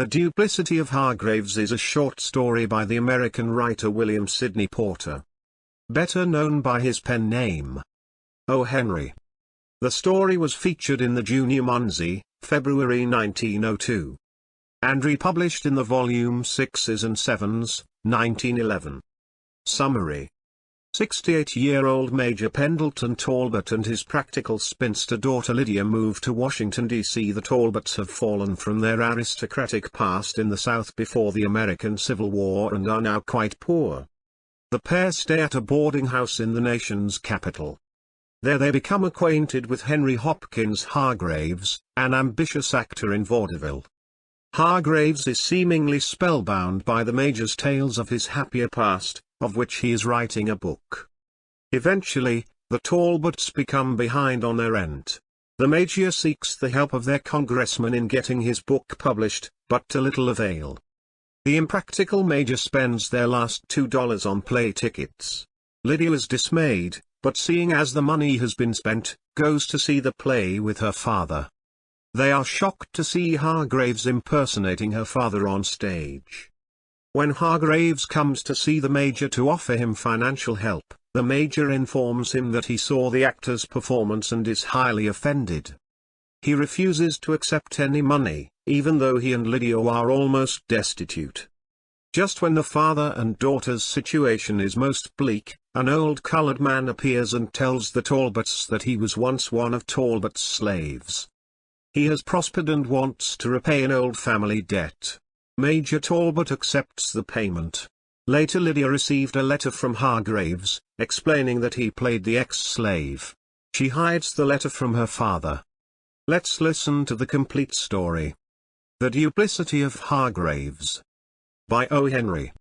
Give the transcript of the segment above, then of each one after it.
The Duplicity of Hargreaves is a short story by the American writer William Sidney Porter, better known by his pen name O. Henry. The story was featured in the Junior Munzee, February 1902, and republished in the volume 6s and 7s, 1911. Summary. 68-year-old Major Pendleton Talbot and his practical spinster daughter Lydia moved to Washington, D.C. The Talbots have fallen from their aristocratic past in the South before the American Civil War and are now quite poor. The pair stay at a boarding house in the nation's capital. There they become acquainted with Henry Hopkins Hargreaves, an ambitious actor in vaudeville. Hargreaves is seemingly spellbound by the Major's tales of his happier past, of which he is writing a book. Eventually, the Talbots become behind on their rent. The Major seeks the help of their congressman in getting his book published, but to little avail. The impractical Major spends their last $2 on play tickets. Lydia is dismayed, but seeing as the money has been spent, goes to see the play with her father. They are shocked to see Hargreaves impersonating her father on stage. When Hargreaves comes to see the Major to offer him financial help, the Major informs him that he saw the actor's performance and is highly offended. He refuses to accept any money, even though he and Lydia are almost destitute. Just when the father and daughter's situation is most bleak, an old colored man appears and tells the Talbots that he was once one of Talbot's slaves. He has prospered and wants to repay an old family debt. Major Talbot accepts the payment. Later Lydia received a letter from Hargreaves, explaining that he played the ex-slave. She hides the letter from her father. Let's listen to the complete story. The Duplicity of Hargreaves. By O. Henry.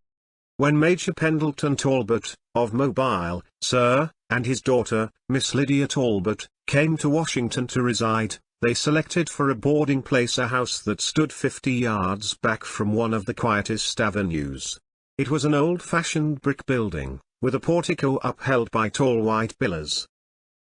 When Major Pendleton Talbot, of Mobile, Sir, and his daughter, Miss Lydia Talbot, came to Washington to reside, they selected for a boarding place a house that stood 50 yards back from one of the quietest avenues. It was an old-fashioned brick building, with a portico upheld by tall white pillars.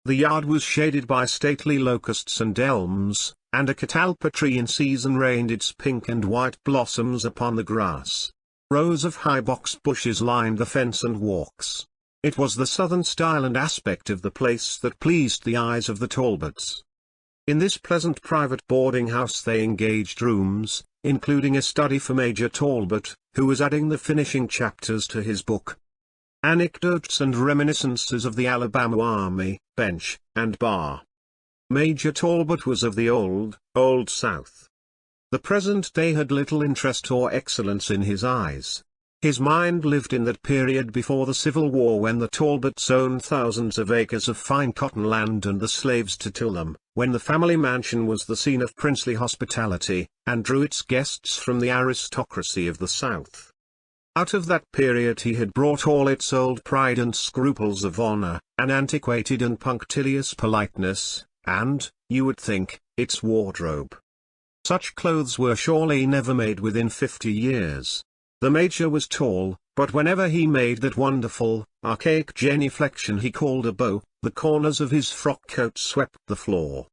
The yard was shaded by stately locusts and elms, and a catalpa tree in season rained its pink and white blossoms upon the grass. Rows of high box bushes lined the fence and walks. It was the southern style and aspect of the place that pleased the eyes of the Talbots. In this pleasant private boarding house they engaged rooms, including a study for Major Talbot, who was adding the finishing chapters to his book. Anecdotes and Reminiscences of the Alabama Army, Bench, and Bar. Major Talbot was of the old South. The present day had little interest or excellence in his eyes. His mind lived in that period before the Civil War when the Talbots owned thousands of acres of fine cotton land and the slaves to till them, when the family mansion was the scene of princely hospitality, and drew its guests from the aristocracy of the South. Out of that period he had brought all its old pride and scruples of honor, an antiquated and punctilious politeness, and, you would think, its wardrobe. Such clothes were surely never made within 50 years. The Major was tall, but whenever he made that wonderful, archaic genuflection he called a bow, the corners of his frock coat swept the floor.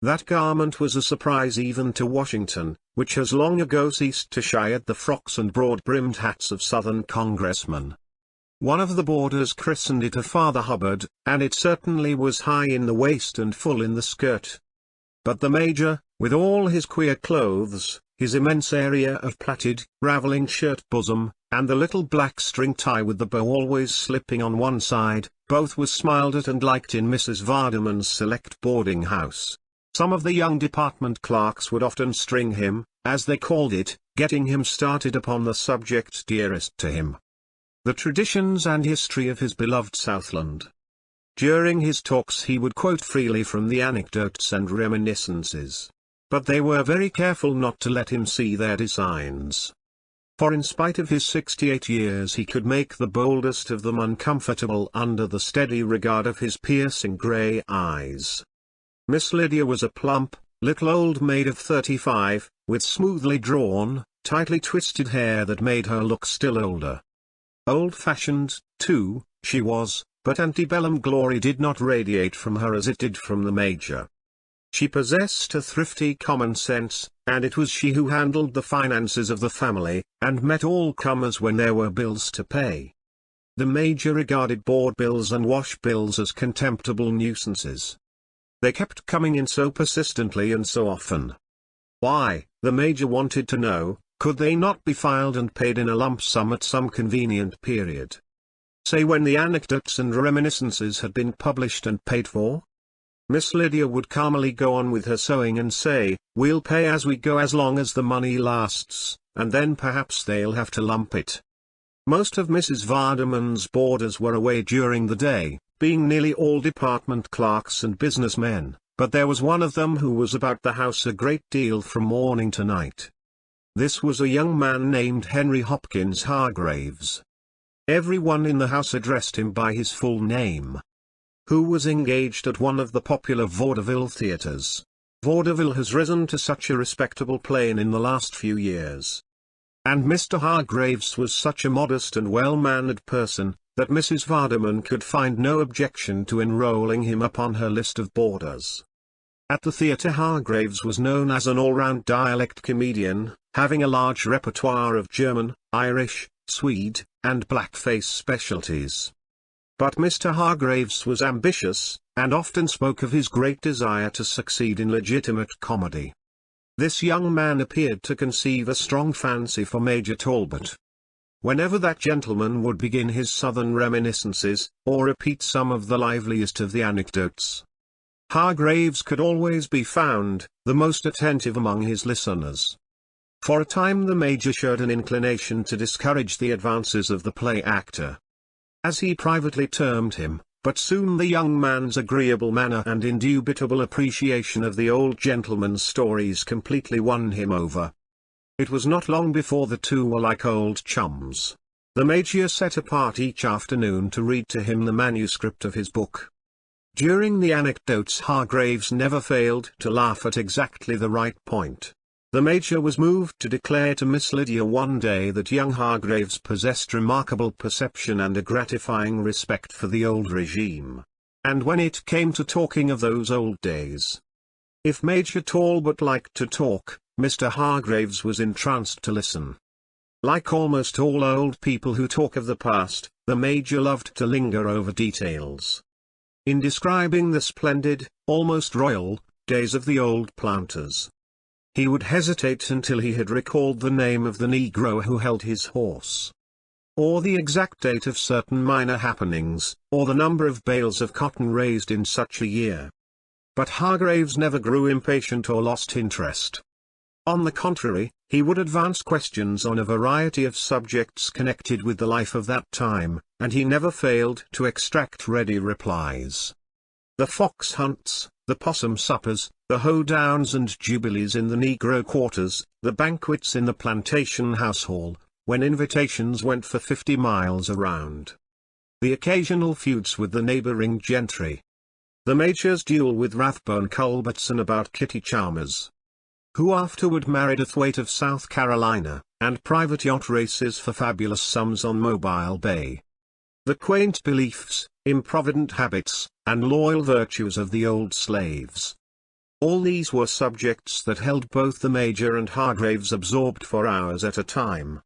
That garment was a surprise even to Washington, which has long ago ceased to shy at the frocks and broad-brimmed hats of Southern congressmen. One of the boarders christened it a Father Hubbard, and it certainly was high in the waist and full in the skirt. But the Major, with all his queer clothes, his immense area of plaited, raveling shirt bosom, and the little black string tie with the bow always slipping on one side, both was smiled at and liked in Mrs. Vardaman's select boarding house. Some of the young department clerks would often string him, as they called it, getting him started upon the subject dearest to him. The traditions and history of his beloved Southland. During his talks he would quote freely from the Anecdotes and Reminiscences. But they were very careful not to let him see their designs. For in spite of his 68 years he could make the boldest of them uncomfortable under the steady regard of his piercing grey eyes. Miss Lydia was a plump, little old maid of 35, with smoothly drawn, tightly twisted hair that made her look still older. Old-fashioned, too, she was, but antebellum glory did not radiate from her as it did from the Major. She possessed a thrifty common sense, and it was she who handled the finances of the family, and met all comers when there were bills to pay. The Major regarded board bills and wash bills as contemptible nuisances. They kept coming in so persistently and so often. Why, the Major wanted to know, could they not be filed and paid in a lump sum at some convenient period? Say when the anecdotes and reminiscences had been published and paid for? Miss Lydia would calmly go on with her sewing and say, "We'll pay as we go as long as the money lasts, and then perhaps they'll have to lump it." Most of Mrs. Vardaman's boarders were away during the day, being nearly all department clerks and businessmen, but there was one of them who was about the house a great deal from morning to night. This was a young man named Henry Hopkins Hargreaves. Everyone in the house addressed him by his full name. Who was engaged at one of the popular vaudeville theatres. Vaudeville has risen to such a respectable plane in the last few years. And Mr. Hargreaves was such a modest and well-mannered person, that Mrs. Vardaman could find no objection to enrolling him upon her list of boarders. At the theatre Hargreaves was known as an all-round dialect comedian, having a large repertoire of German, Irish, Swede, and blackface specialties. But Mr. Hargreaves was ambitious, and often spoke of his great desire to succeed in legitimate comedy. This young man appeared to conceive a strong fancy for Major Talbot. Whenever that gentleman would begin his southern reminiscences, or repeat some of the liveliest of the anecdotes, Hargreaves could always be found, the most attentive among his listeners. For a time the Major showed an inclination to discourage the advances of the play actor, as he privately termed him, but soon the young man's agreeable manner and indubitable appreciation of the old gentleman's stories completely won him over. It was not long before the two were like old chums. The Major set apart each afternoon to read to him the manuscript of his book. During the anecdotes Hargreaves never failed to laugh at exactly the right point. The Major was moved to declare to Miss Lydia one day that young Hargreaves possessed remarkable perception and a gratifying respect for the old regime. And when it came to talking of those old days, if Major Talbot liked to talk, Mr. Hargreaves was entranced to listen. Like almost all old people who talk of the past, the Major loved to linger over details. In describing the splendid, almost royal, days of the old planters, he would hesitate until he had recalled the name of the Negro who held his horse, or the exact date of certain minor happenings, or the number of bales of cotton raised in such a year. But Hargreaves never grew impatient or lost interest. On the contrary, he would advance questions on a variety of subjects connected with the life of that time, and he never failed to extract ready replies. The fox hunts, the possum suppers, the hoedowns and jubilees in the Negro quarters, the banquets in the plantation house hall, when invitations went for 50 miles around. The occasional feuds with the neighboring gentry. The Major's duel with Rathbone Culbertson about Kitty Chalmers, who afterward married a Thwaite of South Carolina, and private yacht races for fabulous sums on Mobile Bay. The quaint beliefs, improvident habits, and loyal virtues of the old slaves. All these were subjects that held both the Major and Hargreaves absorbed for hours at a time.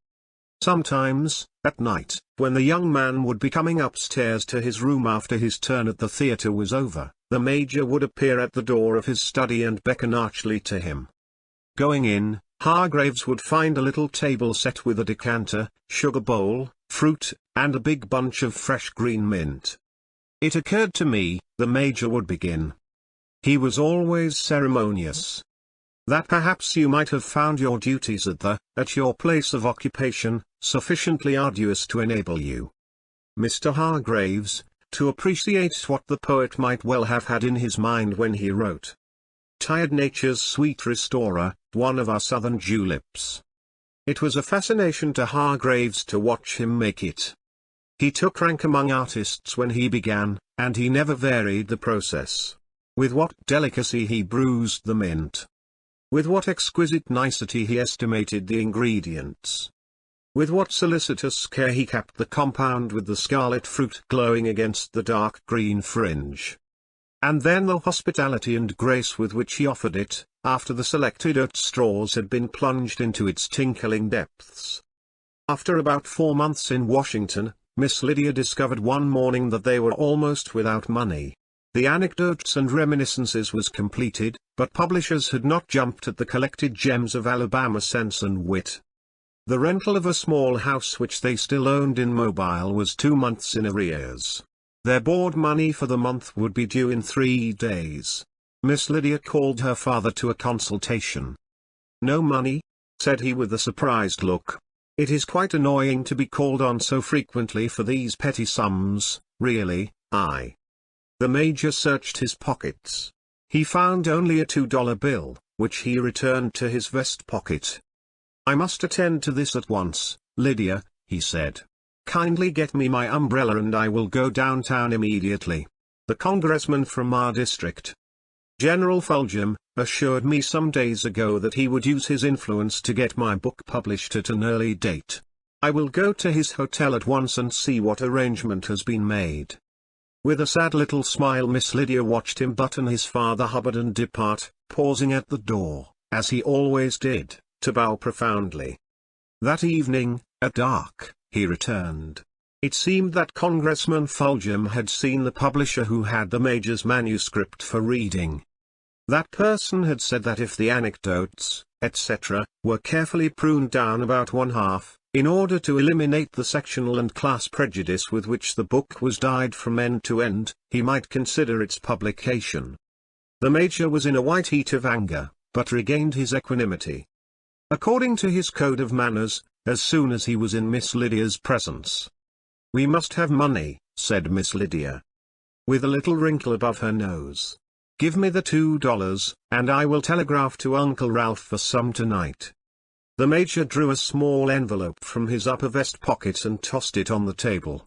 Sometimes, at night, when the young man would be coming upstairs to his room after his turn at the theatre was over, the Major would appear at the door of his study and beckon archly to him. Going in, Hargreaves would find a little table set with a decanter, sugar bowl, fruit, and a big bunch of fresh green mint. "It occurred to me," the Major would begin. He was always ceremonious. "That perhaps you might have found your duties at your place of occupation, sufficiently arduous to enable you, Mr. Hargreaves, to appreciate what the poet might well have had in his mind when he wrote Tired Nature's Sweet Restorer, one of our southern juleps." It was a fascination to Hargreaves to watch him make it. He took rank among artists when he began, and he never varied the process. With what delicacy he bruised the mint. With what exquisite nicety he estimated the ingredients. With what solicitous care he capped the compound with the scarlet fruit glowing against the dark green fringe. And then the hospitality and grace with which he offered it, after the selected oat straws had been plunged into its tinkling depths. After about 4 months in Washington, Miss Lydia discovered one morning that they were almost without money. The Anecdotes and Reminiscences was completed, but publishers had not jumped at the collected gems of Alabama sense and wit. The rental of a small house which they still owned in Mobile was 2 months in arrears. Their board money for the month would be due in 3 days. Miss Lydia called her father to a consultation. "No money?" said he with a surprised look. "It is quite annoying to be called on so frequently for these petty sums, really, The Major searched his pockets. He found only a $2 bill, which he returned to his vest pocket. "I must attend to this at once, Lydia," he said. "Kindly get me my umbrella and I will go downtown immediately. The congressman from our district, General Fulgham, assured me some days ago that he would use his influence to get my book published at an early date. I will go to his hotel at once and see what arrangement has been made." With a sad little smile Miss Lydia watched him button his Father Hubbard and depart, pausing at the door, as he always did, to bow profoundly. That evening, at dark, he returned. It seemed that Congressman Fulgham had seen the publisher who had the Major's manuscript for reading. That person had said that if the anecdotes, etc., were carefully pruned down about 1/2, in order to eliminate the sectional and class prejudice with which the book was dyed from end to end, he might consider its publication. The Major was in a white heat of anger, but regained his equanimity. According to his code of manners, as soon as he was in Miss Lydia's presence. "We must have money," said Miss Lydia, with a little wrinkle above her nose. "Give me the $2, and I will telegraph to Uncle Ralph for some tonight." The Major drew a small envelope from his upper vest pocket and tossed it on the table.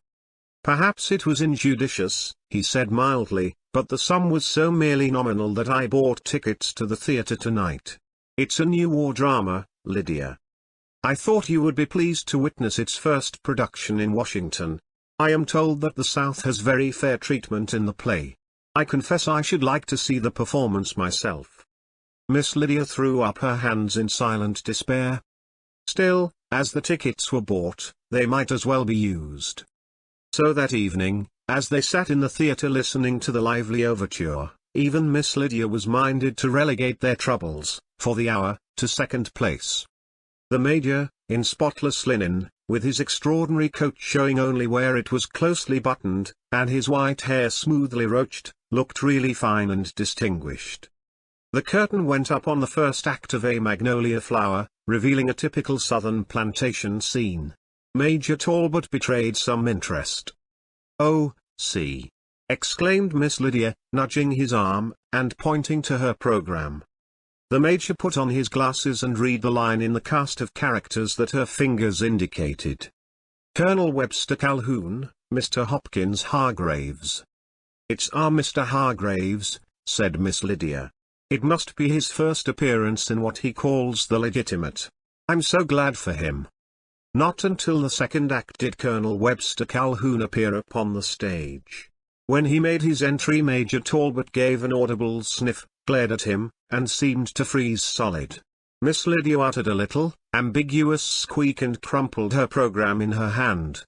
"Perhaps it was injudicious," he said mildly, "but the sum was so merely nominal that I bought tickets to the theater tonight. It's a new war drama, Lydia. I thought you would be pleased to witness its first production in Washington. I am told that the South has very fair treatment in the play. I confess I should like to see the performance myself." Miss Lydia threw up her hands in silent despair. Still, as the tickets were bought, they might as well be used. So that evening, as they sat in the theater listening to the lively overture, even Miss Lydia was minded to relegate their troubles, for the hour, to second place. The Major, in spotless linen, with his extraordinary coat showing only where it was closely buttoned, and his white hair smoothly roached, looked really fine and distinguished. The curtain went up on the first act of A Magnolia Flower, revealing a typical Southern plantation scene. Major Talbot betrayed some interest. "Oh, see!" exclaimed Miss Lydia, nudging his arm, and pointing to her program. The Major put on his glasses and read the line in the cast of characters that her fingers indicated. "Colonel Webster Calhoun, Mr. Hopkins Hargraves." "It's our Mr. Hargraves," said Miss Lydia. "It must be his first appearance in what he calls the legitimate. I'm so glad for him." Not until the second act did Colonel Webster Calhoun appear upon the stage. When he made his entry Major Talbot gave an audible sniff, glared at him, and seemed to freeze solid. Miss Lydia uttered a little, ambiguous squeak and crumpled her program in her hand.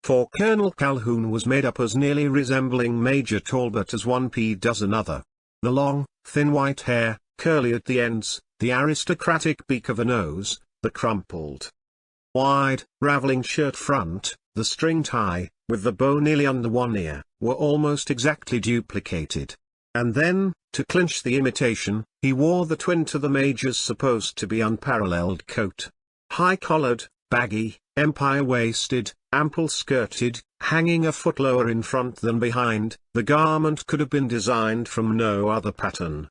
For Colonel Calhoun was made up as nearly resembling Major Talbot as one pea does another. The long, thin white hair, curly at the ends, the aristocratic beak of a nose, the crumpled, wide, raveling shirt front, the string tie, with the bow nearly under one ear, were almost exactly duplicated. And then, to clinch the imitation, he wore the twin to the Major's supposed to be unparalleled coat. High-collared, baggy, empire-waisted, ample-skirted, hanging a foot lower in front than behind, the garment could have been designed from no other pattern.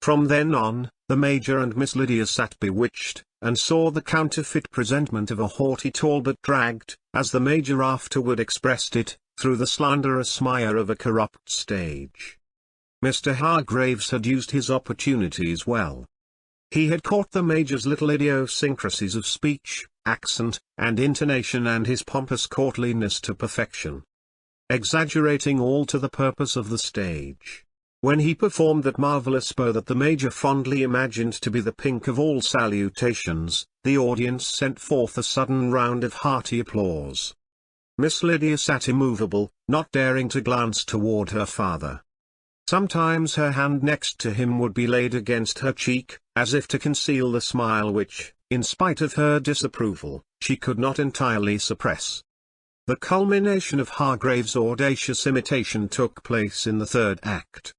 From then on, the Major and Miss Lydia sat bewitched, and saw the counterfeit presentment of a haughty Talbot dragged, as the Major afterward expressed it, through the slanderous mire of a corrupt stage. Mr. Hargraves had used his opportunities well. He had caught the Major's little idiosyncrasies of speech, accent, and intonation and his pompous courtliness to perfection, exaggerating all to the purpose of the stage. When he performed that marvelous bow that the Major fondly imagined to be the pink of all salutations, the audience sent forth a sudden round of hearty applause. Miss Lydia sat immovable, not daring to glance toward her father. Sometimes her hand next to him would be laid against her cheek, as if to conceal the smile which, in spite of her disapproval, she could not entirely suppress. The culmination of Hargrave's audacious imitation took place in the third act.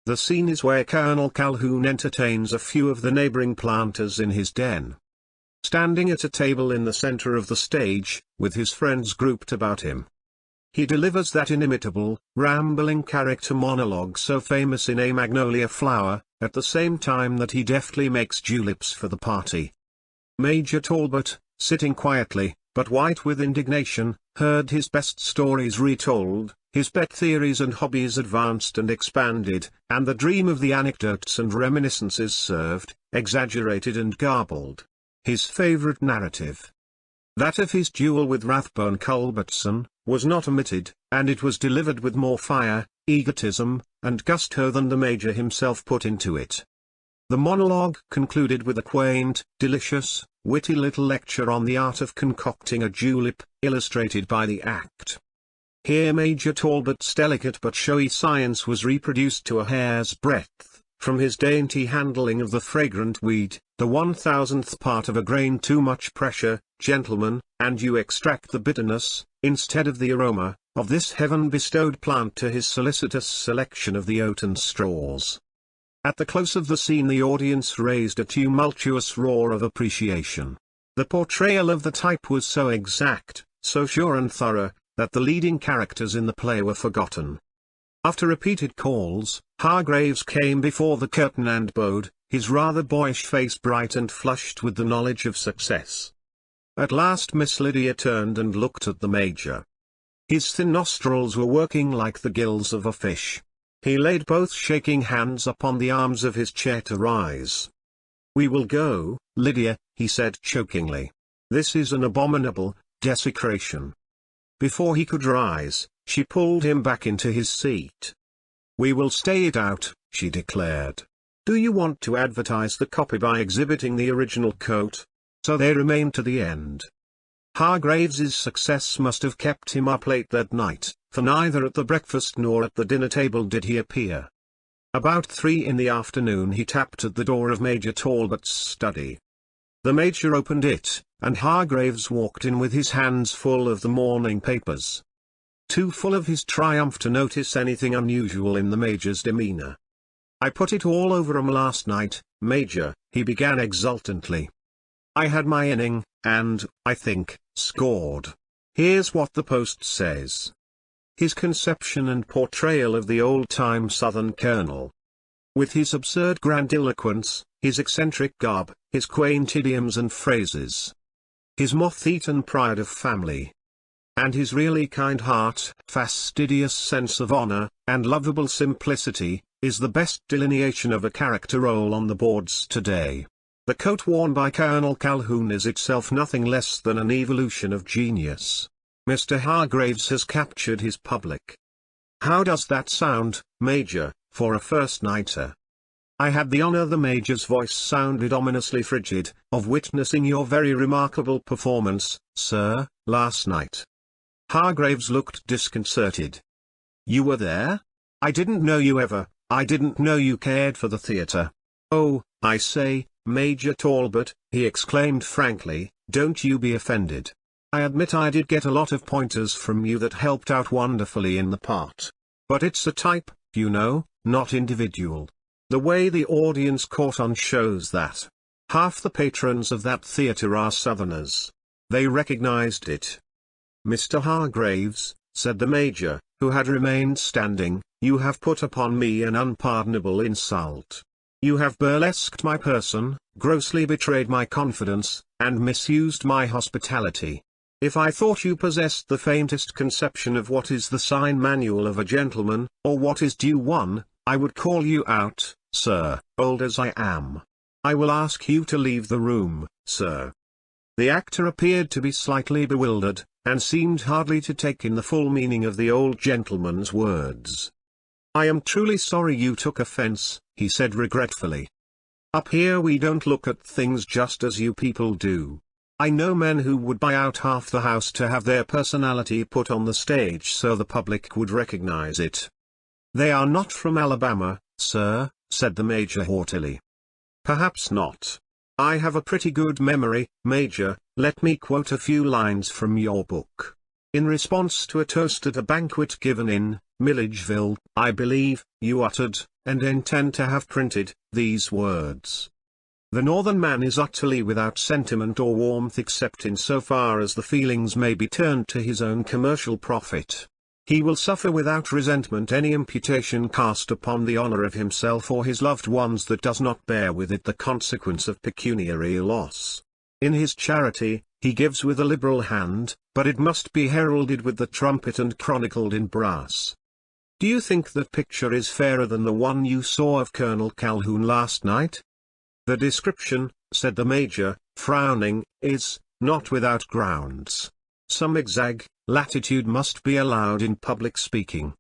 The scene is where Colonel Calhoun entertains a few of the neighboring planters in his den. Standing at a table in the center of the stage, with his friends grouped about him, he delivers that inimitable, rambling character monologue so famous in A Magnolia Flower, at the same time that he deftly makes juleps for the party. Major Talbot, sitting quietly, but white with indignation, heard his best stories retold, his pet theories and hobbies advanced and expanded, and the dream of the anecdotes and reminiscences served, exaggerated and garbled. His favorite narrative, that of his duel with Rathbone Culbertson, was not omitted, and it was delivered with more fire, egotism, and gusto than the Major himself put into it. The monologue concluded with a quaint, delicious, witty little lecture on the art of concocting a julep, illustrated by the act. Here Major Talbot's delicate but showy science was reproduced to a hair's breadth, from his dainty handling of the fragrant weed, the 1,000th part of a grain too much pressure, gentlemen, and you extract the bitterness, instead of the aroma, of this heaven-bestowed plant to his solicitous selection of the oaten straws. At the close of the scene the audience raised a tumultuous roar of appreciation. The portrayal of the type was so exact, so sure and thorough, that the leading characters in the play were forgotten. After repeated calls, Hargraves came before the curtain and bowed, his rather boyish face bright and flushed with the knowledge of success. At last Miss Lydia turned and looked at the Major. His thin nostrils were working like the gills of a fish. He laid both shaking hands upon the arms of his chair to rise. "We will go, Lydia," he said chokingly. "This is an abominable desecration." Before he could rise, she pulled him back into his seat. "We will stay it out," she declared. "Do you want to advertise the copy by exhibiting the original coat?" So they remained to the end. Hargraves's success must have kept him up late that night, for neither at the breakfast nor at the dinner table did he appear. About 3 in the afternoon he tapped at the door of Major Talbot's study. The Major opened it, and Hargraves walked in with his hands full of the morning papers. Too full of his triumph to notice anything unusual in the Major's demeanor. "I put it all over 'em last night, Major," he began exultantly. "I had my inning, and, I think, scored. Here's what the Post says." His conception and portrayal of the old-time Southern colonel, with his absurd grandiloquence, his eccentric garb, his quaint idioms and phrases, his moth-eaten pride of family, and his really kind heart, fastidious sense of honor, and lovable simplicity, is the best delineation of a character role on the boards today. The coat worn by Colonel Calhoun is itself nothing less than an evolution of genius. Mr. Hargraves has captured his public. How does that sound, Major, for a first-nighter? I had the honor, the Major's voice sounded ominously frigid, of witnessing your very remarkable performance, sir, last night. Hargraves looked disconcerted. You were there? I didn't know I didn't know you cared for the theater. Oh, I say, Major Talbot, he exclaimed frankly, don't you be offended. I admit I did get a lot of pointers from you that helped out wonderfully in the part. But it's a type, you know, not individual. The way the audience caught on shows that. Half the patrons of that theater are Southerners. They recognized it. Mr. Hargraves, said the Major, who had remained standing, you have put upon me an unpardonable insult. You have burlesqued my person, grossly betrayed my confidence, and misused my hospitality. If I thought you possessed the faintest conception of what is the sign manual of a gentleman, or what is due one, I would call you out, sir, old as I am. I will ask you to leave the room, sir. The actor appeared to be slightly bewildered, and seemed hardly to take in the full meaning of the old gentleman's words. "I am truly sorry you took offense," he said regretfully. "Up here we don't look at things just as you people do. I know men who would buy out half the house to have their personality put on the stage so the public would recognize it." "They are not from Alabama, sir," said the Major haughtily. "Perhaps not. I have a pretty good memory, Major. Let me quote a few lines from your book. In response to a toast at a banquet given in Milledgeville, I believe, you uttered, and intend to have printed, these words: 'The Northern man is utterly without sentiment or warmth except in so far as the feelings may be turned to his own commercial profit. He will suffer without resentment any imputation cast upon the honor of himself or his loved ones that does not bear with it the consequence of pecuniary loss. In his charity, he gives with a liberal hand, but it must be heralded with the trumpet and chronicled in brass.' Do you think that picture is fairer than the one you saw of Colonel Calhoun last night?" "The description," said the Major, frowning, "is not without grounds. Some latitude must be allowed in public speaking."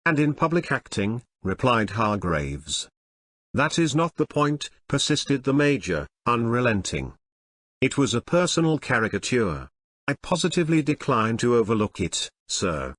"And in public acting," replied Hargraves. "That is not the point," persisted the Major, unrelenting. "It was a personal caricature. I positively decline to overlook it, sir."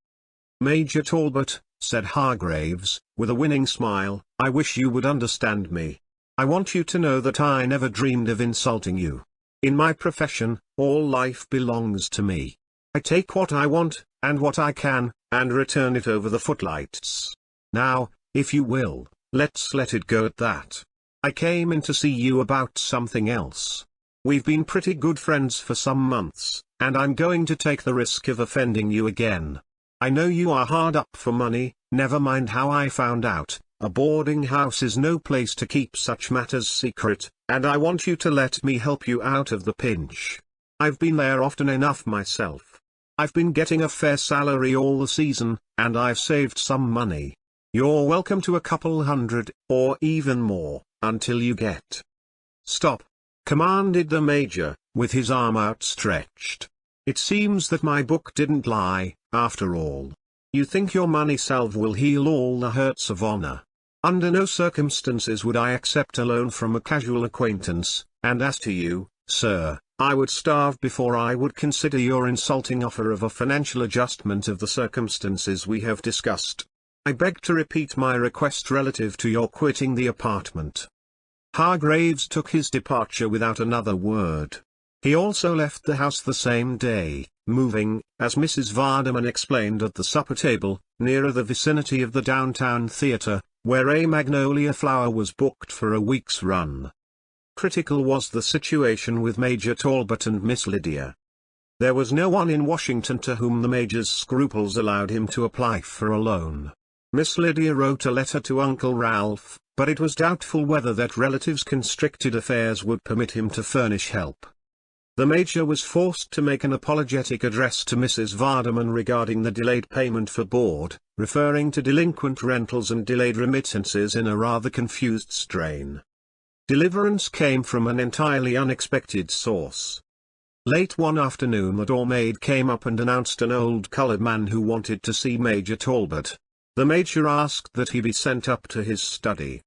"Major Talbot," said Hargraves, with a winning smile, "I wish you would understand me. I want you to know that I never dreamed of insulting you. In my profession, all life belongs to me. I take what I want, and what I can, and return it over the footlights. Now, if you will, let's let it go at that. I came in to see you about something else. We've been pretty good friends for some months, and I'm going to take the risk of offending you again. I know you are hard up for money, never mind how I found out. A boarding house is no place to keep such matters secret, and I want you to let me help you out of the pinch. I've been there often enough myself. I've been getting a fair salary all the season, and I've saved some money. You're welcome to a couple hundred, or even more, until you get—" "Stop!" commanded the Major, with his arm outstretched. "It seems that my book didn't lie, after all. You think your money salve will heal all the hurts of honor. Under no circumstances would I accept a loan from a casual acquaintance, and as to you, sir, I would starve before I would consider your insulting offer of a financial adjustment of the circumstances we have discussed. I beg to repeat my request relative to your quitting the apartment." Hargraves took his departure without another word. He also left the house the same day, moving, as Mrs. Vardaman explained at the supper table, nearer the vicinity of the downtown theater, where a Magnolia Flower was booked for a week's run. Critical was the situation with Major Talbot and Miss Lydia. There was no one in Washington to whom the Major's scruples allowed him to apply for a loan. Miss Lydia wrote a letter to Uncle Ralph, but it was doubtful whether that relative's constricted affairs would permit him to furnish help. The Major was forced to make an apologetic address to Mrs. Vardaman regarding the delayed payment for board, referring to delinquent rentals and delayed remittances in a rather confused strain. Deliverance came from an entirely unexpected source. Late one afternoon the doormaid came up and announced an old colored man who wanted to see Major Talbot. The Major asked that he be sent up to his study.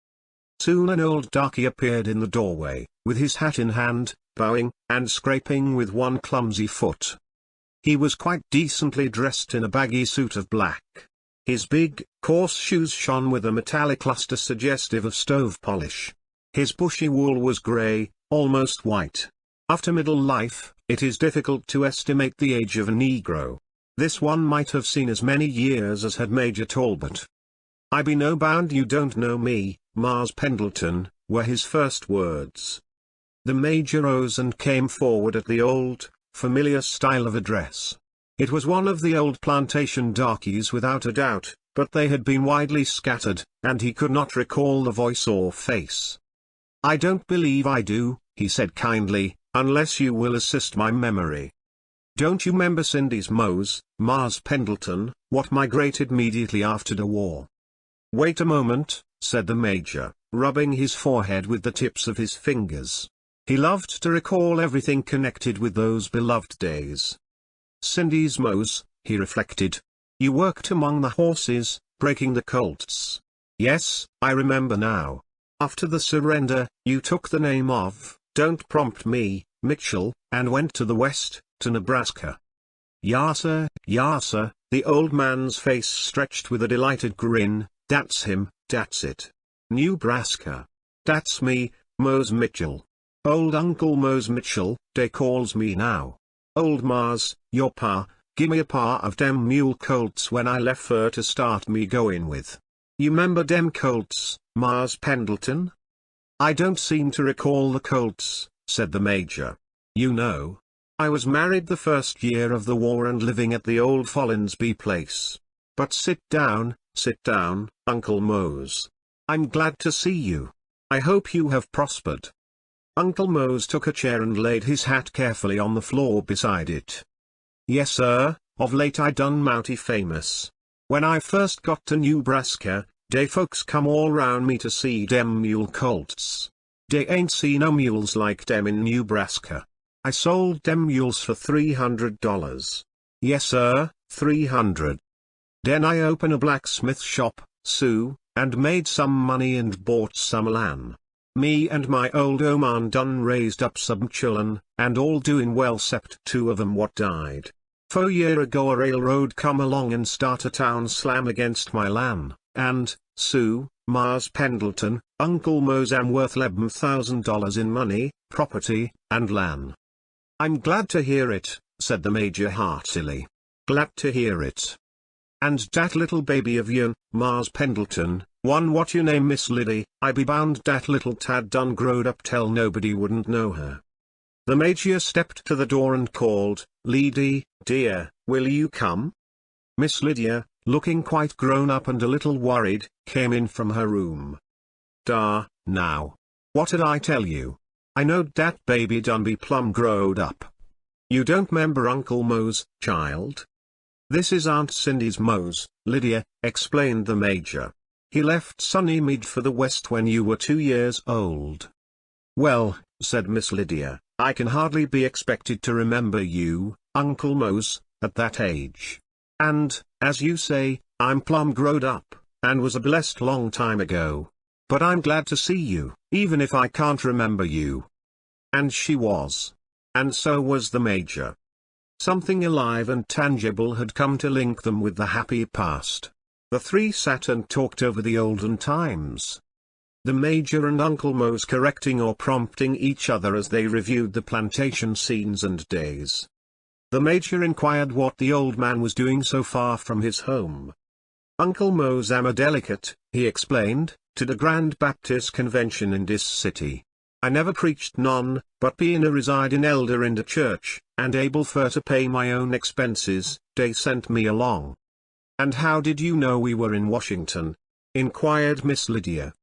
Soon an old darky appeared in the doorway, with his hat in hand, bowing, and scraping with one clumsy foot. He was quite decently dressed in a baggy suit of black. His big, coarse shoes shone with a metallic luster suggestive of stove polish. His bushy wool was grey, almost white. After middle life, it is difficult to estimate the age of a Negro. This one might have seen as many years as had Major Talbot. "I be no bound you don't know me, Mars Pendleton," were his first words. The Major rose and came forward at the old, familiar style of address. It was one of the old plantation darkies without a doubt, but they had been widely scattered, and he could not recall the voice or face. "I don't believe I do," he said kindly, "unless you will assist my memory. Don't you remember Cindy's Mose, Mars Pendleton, what migrated immediately after the war?" "Wait a moment," said the Major, rubbing his forehead with the tips of his fingers. He loved to recall everything connected with those beloved days. "Cindy's Mose," he reflected. "You worked among the horses, breaking the Colts. Yes, I remember now. After the surrender, you took the name of, don't prompt me, Mitchell, and went to the west, to Nebraska. Yassa, the old man's face stretched with a delighted grin. That's him, that's it. Nebraska. That's me, Mose Mitchell. Old Uncle Mose Mitchell, dey calls me now. Old Mars, your pa, gimme a pair of dem mule colts when I left fur to start me goin' with. You 'member dem colts, Mars Pendleton? I don't seem to recall the colts, said the Major. You know, I was married the first year of the war and living at the old Follinsby place. But sit down, Uncle Mose. I'm glad to see you. I hope you have prospered. Uncle Mose took a chair and laid his hat carefully on the floor beside it. Yes sir, of late I done mouty famous. When I first got to Nebraska, dey folks come all round me to see dem mule colts. Dey ain't seen no mules like dem in Nebraska. I sold dem mules for $300. Yes sir, 300. Den I open a blacksmith shop, Sue, and made some money and bought some land. Me and my old oman done raised up some chillun, and all doin' well 'cept 2 of 'em what died. 4 year ago a railroad come along and start a town slam against my land, and, Sue, Mars Pendleton, Uncle Mose am worth $11,000 in money, property, and land. I'm glad to hear it, said the Major heartily. Glad to hear it. And dat little baby of yourn, Mars Pendleton, one what you name Miss Liddy, I be bound dat little tad done growed up tell nobody wouldn't know her. The Major stepped to the door and called, Liddy, dear, will you come? Miss Lydia, looking quite grown up and a little worried, came in from her room. Da, now. What did I tell you? I knowed dat baby done be plumb growed up. You don't 'member Uncle Mose, child? This is Aunt Cindy's Mose, Lydia, explained the Major. He left Sunnymead for the West when you were 2 years old. Well, said Miss Lydia, I can hardly be expected to remember you, Uncle Mose, at that age. And, as you say, I'm plumb growed up, and was a blessed long time ago. But I'm glad to see you, even if I can't remember you. And she was. And so was the Major. Something alive and tangible had come to link them with the happy past. The three sat and talked over the olden times. The Major and Uncle Mose correcting or prompting each other as they reviewed the plantation scenes and days. The Major inquired what the old man was doing so far from his home. Uncle Mose am a delegate, he explained, to the Grand Baptist Convention in dis city. I never preached none, but being a residing elder in the church, and able fur to pay my own expenses, dey sent me along. And how did you know we were in Washington? Inquired Miss Lydia.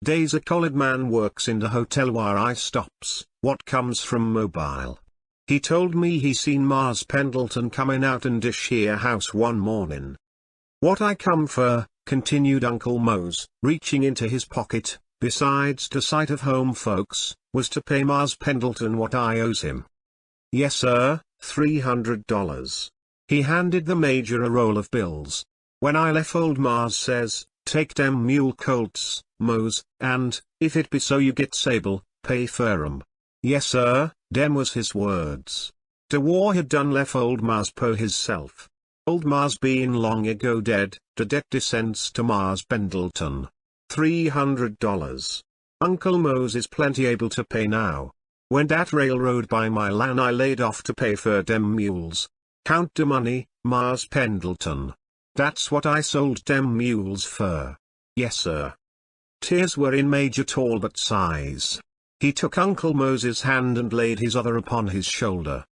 Dey's a colored man works in the hotel where I stops, what comes from Mobile. He told me he seen Mars Pendleton comin' out in dish here house one mornin'. What I come for, continued Uncle Mose, reaching into his pocket, besides the sight of home folks, was to pay Mars Pendleton what I owes him. Yes sir, $300. He handed the Major a roll of bills. When I left old Mars says, take dem mule colts, Mose, and, if it be so you get sable, pay fer 'em. Yes sir, dem was his words. De war had done left old Mars po hisself. Old Mars being long ago dead, the debt descends to Mars Pendleton. $300. Uncle Mose is plenty able to pay now. When dat railroad by my lan I laid off to pay fer dem mules. Count de money, Mars Pendleton. That's what I sold dem mules fer. Yes sir. Tears were in Major Talbot's eyes. He took Uncle Mose's hand and laid his other upon his shoulder.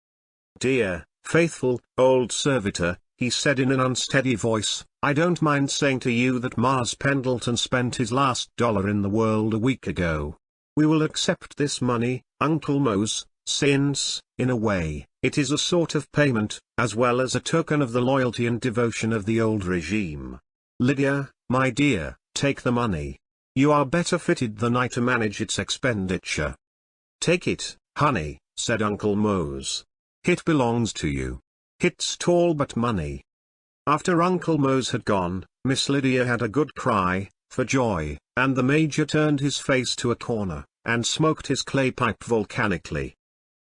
Dear, faithful, old servitor, he said in an unsteady voice, I don't mind saying to you that Mars Pendleton spent his last dollar in the world a week ago. We will accept this money, Uncle Mose, since, in a way, it is a sort of payment, as well as a token of the loyalty and devotion of the old regime. Lydia, my dear, take the money. You are better fitted than I to manage its expenditure. Take it, honey, said Uncle Mose. It belongs to you. It's Talbot money. After Uncle Mose had gone, Miss Lydia had a good cry, for joy, and the Major turned his face to a corner, and smoked his clay pipe volcanically.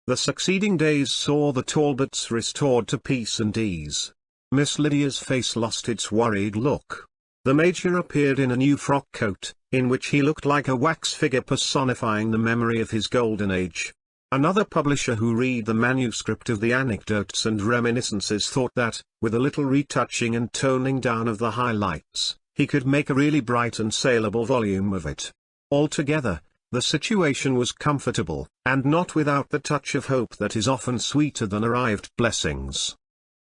The succeeding days saw the Talbots restored to peace and ease. Miss Lydia's face lost its worried look. The Major appeared in a new frock coat, in which he looked like a wax figure personifying the memory of his golden age. Another publisher who read the manuscript of the Anecdotes and Reminiscences thought that, with a little retouching and toning down of the highlights, he could make a really bright and saleable volume of it. Altogether, the situation was comfortable, and not without the touch of hope that is often sweeter than arrived blessings.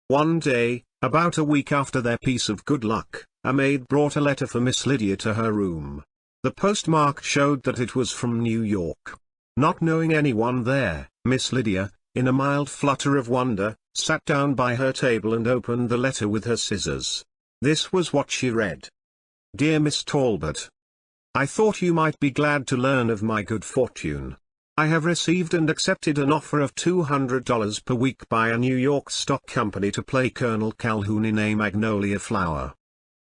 One day, about a week after their piece of good luck, a maid brought a letter for Miss Lydia to her room. The postmark showed that it was from New York. Not knowing anyone there, Miss Lydia, in a mild flutter of wonder, sat down by her table and opened the letter with her scissors. This was what she read. Dear Miss Talbot, I thought you might be glad to learn of my good fortune. I have received and accepted an offer of $200 per week by a New York stock company to play Colonel Calhoun in A Magnolia Flower.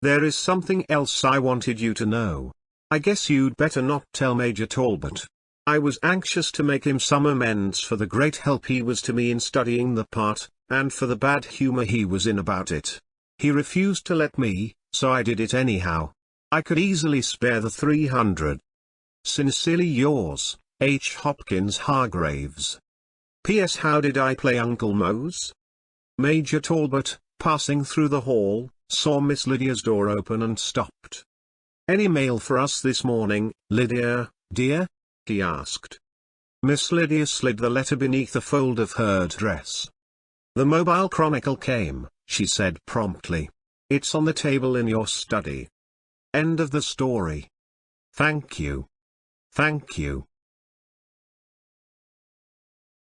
There is something else I wanted you to know. I guess you'd better not tell Major Talbot. I was anxious to make him some amends for the great help he was to me in studying the part, and for the bad humor he was in about it. He refused to let me, so I did it anyhow. I could easily spare the $300. Sincerely yours, H. Hopkins Hargraves. P.S. How did I play Uncle Mose? Major Talbot, passing through the hall, saw Miss Lydia's door open and stopped. Any mail for us this morning, Lydia, dear? He asked. Miss Lydia slid the letter beneath a fold of her dress. The Mobile Chronicle came, she said promptly. It's on the table in your study. End of the story. Thank you. Thank you.